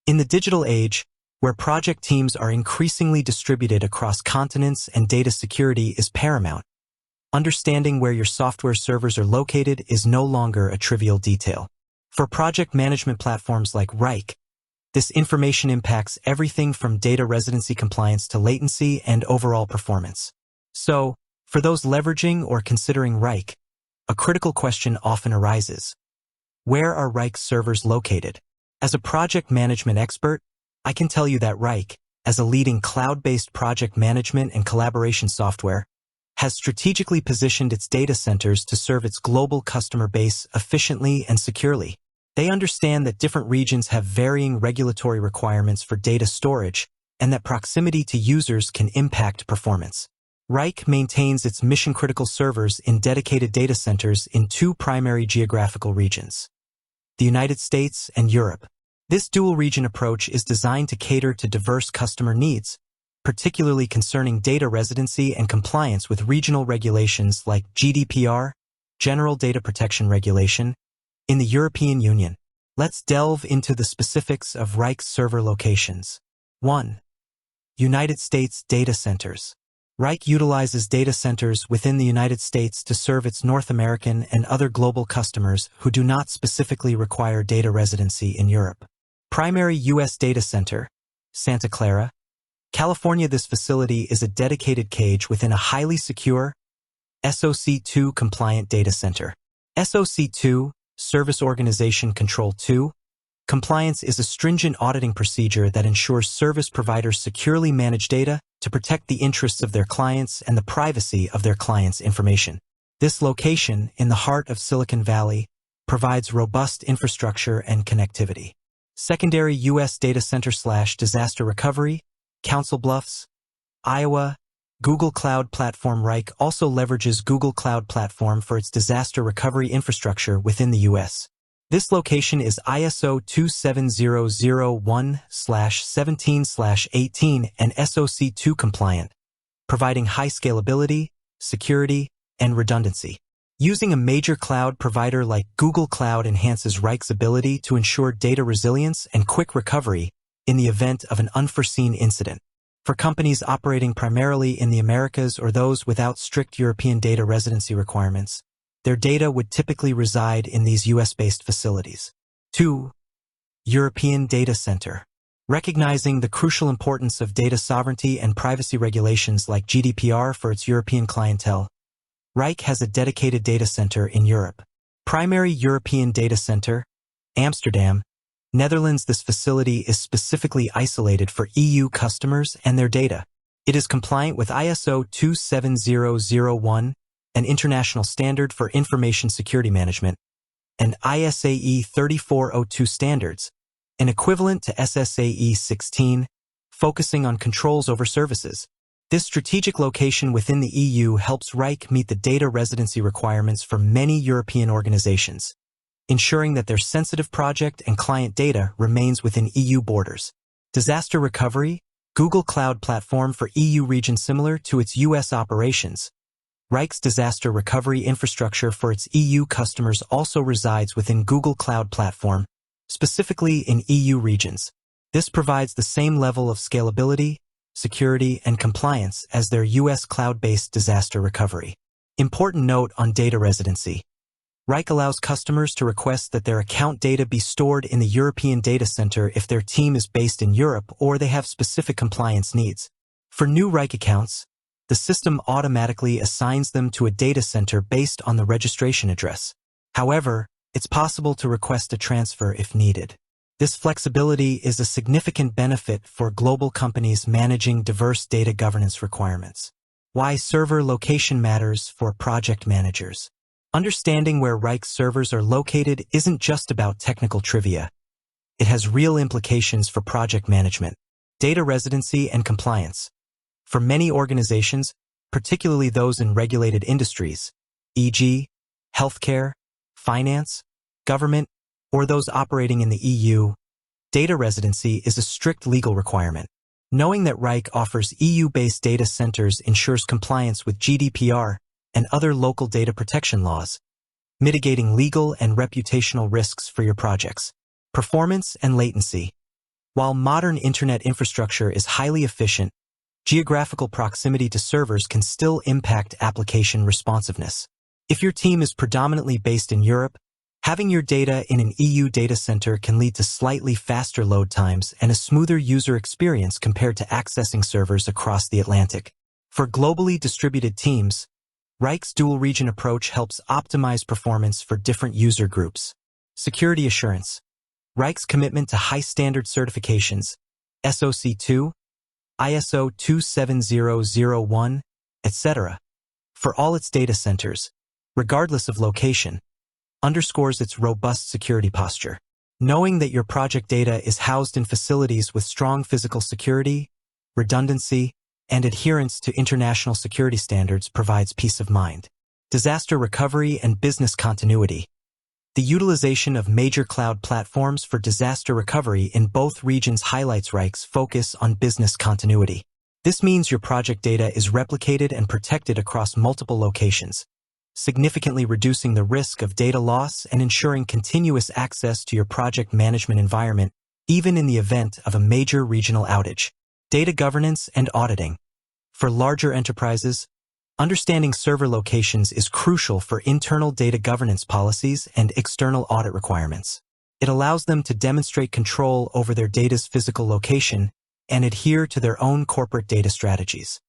In the digital age, where project teams are increasingly distributed across continents and data security is paramount, understanding where your software servers are located is no longer a trivial detail. For project management platforms like Wrike, this information impacts everything from data residency compliance to latency and overall performance. So, for those leveraging or considering Wrike, a critical question often arises. Where are Wrike's servers located? As a project management expert, I can tell you that Wrike, as a leading cloud-based project management and collaboration software, has strategically positioned its data centers to serve its global customer base efficiently and securely. They understand that different regions have varying regulatory requirements for data storage and that proximity to users can impact performance. Wrike maintains its mission-critical servers in dedicated data centers in two primary geographical regions, the United States and Europe. This dual-region approach is designed to cater to diverse customer needs, particularly concerning data residency and compliance with regional regulations like GDPR, General Data Protection Regulation, in the European Union. Let's delve into the specifics of Wrike's server locations. 1. United States Data Centers. Wrike utilizes data centers within the United States to serve its North American and other global customers who do not specifically require data residency in Europe. Primary U.S. data center, Santa Clara, California. This facility is a dedicated cage within a highly secure SOC 2 compliant data center. SOC 2, Service Organization Control 2, compliance is a stringent auditing procedure that ensures service providers securely manage data to protect the interests of their clients and the privacy of their clients' information. This location, in the heart of Silicon Valley, provides robust infrastructure and connectivity. Secondary U.S. data center / disaster recovery, Council Bluffs, Iowa. Google Cloud Platform. Wrike also leverages Google Cloud Platform for its disaster recovery infrastructure within the U.S. This location is ISO 27001/17/18 and SOC 2 compliant, providing high scalability, security, and redundancy. Using a major cloud provider like Google Cloud enhances Wrike's ability to ensure data resilience and quick recovery in the event of an unforeseen incident. For companies operating primarily in the Americas or those without strict European data residency requirements, their data would typically reside in these US-based facilities. 2. European Data Center. Recognizing the crucial importance of data sovereignty and privacy regulations like GDPR for its European clientele, Wrike has a dedicated data center in Europe. Primary European Data Center, Amsterdam, Netherlands. This facility is specifically isolated for EU customers and their data. It is compliant with ISO 27001, an international standard for information security management, and ISAE 3402 standards, an equivalent to SSAE 16, focusing on controls over services. This strategic location within the EU helps Wrike meet the data residency requirements for many European organizations, ensuring that their sensitive project and client data remains within EU borders. Disaster recovery, Google Cloud Platform for EU region. Similar to its US operations, Wrike's disaster recovery infrastructure for its EU customers also resides within Google Cloud Platform, specifically in EU regions. This provides the same level of scalability, security, and compliance as their US cloud-based disaster recovery. Important note on data residency. Wrike allows customers to request that their account data be stored in the European data center if their team is based in Europe or they have specific compliance needs. For new Wrike accounts, the system automatically assigns them to a data center based on the registration address. However, it's possible to request a transfer if needed. This flexibility is a significant benefit for global companies managing diverse data governance requirements. Why server location matters for project managers. Understanding where Wrike's servers are located isn't just about technical trivia. It has real implications for project management, data residency, and compliance. For many organizations, particularly those in regulated industries, e.g., healthcare, finance, government, or those operating in the EU, data residency is a strict legal requirement. Knowing that Wrike offers EU-based data centers ensures compliance with GDPR and other local data protection laws, mitigating legal and reputational risks for your projects. Performance and latency. While modern internet infrastructure is highly efficient, geographical proximity to servers can still impact application responsiveness. If your team is predominantly based in Europe, having your data in an EU data center can lead to slightly faster load times and a smoother user experience compared to accessing servers across the Atlantic. For globally distributed teams, Wrike's dual-region approach helps optimize performance for different user groups. Security assurance. Wrike's commitment to high-standard certifications, SOC 2, ISO 27001, etc., for all its data centers, regardless of location, underscores its robust security posture. Knowing that your project data is housed in facilities with strong physical security, redundancy, and adherence to international security standards provides peace of mind. Disaster recovery and business continuity. The utilization of major cloud platforms for disaster recovery in both regions highlights Wrike's focus on business continuity. This means your project data is replicated and protected across multiple locations, significantly reducing the risk of data loss and ensuring continuous access to your project management environment, even in the event of a major regional outage. Data governance and auditing. For larger enterprises, understanding server locations is crucial for internal data governance policies and external audit requirements. It allows them to demonstrate control over their data's physical location and adhere to their own corporate data strategies.